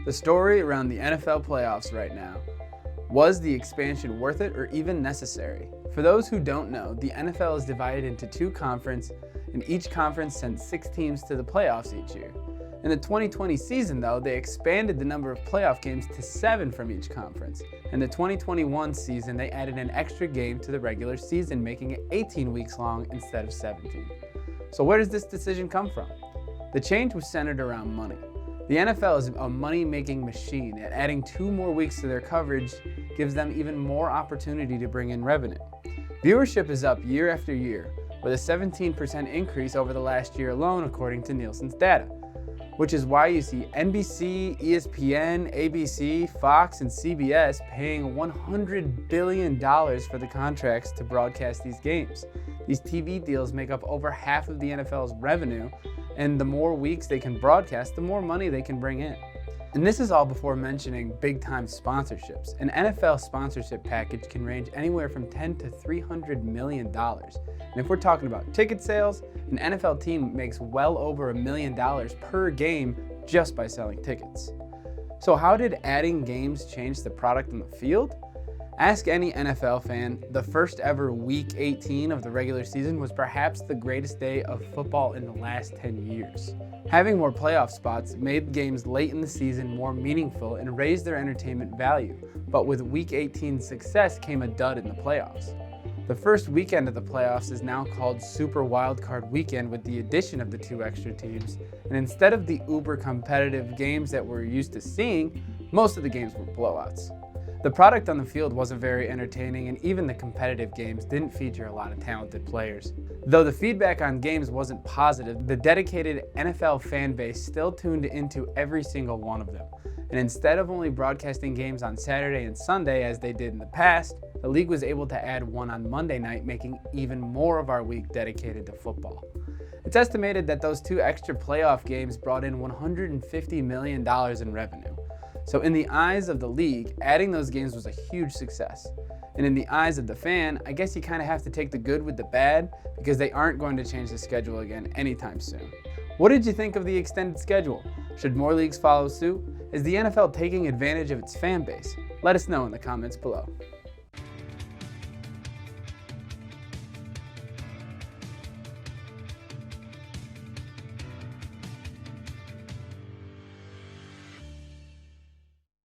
The story around the NFL playoffs right now. Was the expansion worth it or even necessary? For those who don't know, the NFL is divided into two conferences, and each conference sends 6 teams to the playoffs each year. In the 2020 season, though, they expanded the number of playoff games to 7 from each conference. In the 2021 season, they added an extra game to the regular season, making it 18 weeks long instead of 17. So where does this decision come from? The change was centered around money. The NFL is a money-making machine, and adding 2 more weeks to their coverage gives them even more opportunity to bring in revenue. Viewership is up year after year, with a 17% increase over the last year alone, according to Nielsen's data, which is why you see NBC, ESPN, ABC, Fox, and CBS paying $100 billion for the contracts to broadcast these games. These TV deals make up over half of the NFL's revenue, and the more weeks they can broadcast, the more money they can bring in. And this is all before mentioning big-time sponsorships. An NFL sponsorship package can range anywhere from $10 to $300 million. And if we're talking about ticket sales, an NFL team makes well over $1 million per game just by selling tickets. So how did adding games change the product on the field? Ask any NFL fan, the first ever Week 18 of the regular season was perhaps the greatest day of football in the last 10 years. Having more playoff spots made games late in the season more meaningful and raised their entertainment value, but with Week 18's success came a dud in the playoffs. The first weekend of the playoffs is now called Super Wildcard Weekend with the addition of the 2 extra teams, and instead of the uber competitive games that we're used to seeing, most of the games were blowouts. The product on the field wasn't very entertaining, and even the competitive games didn't feature a lot of talented players. Though the feedback on games wasn't positive, the dedicated NFL fan base still tuned into every single one of them. And instead of only broadcasting games on Saturday and Sunday as they did in the past, the league was able to add one on Monday night, making even more of our week dedicated to football. It's estimated that those 2 extra playoff games brought in $150 million in revenue. So in the eyes of the league, adding those games was a huge success. And in the eyes of the fan, I guess you kind of have to take the good with the bad because they aren't going to change the schedule again anytime soon. What did you think of the extended schedule? Should more leagues follow suit? Is the NFL taking advantage of its fan base? Let us know in the comments below.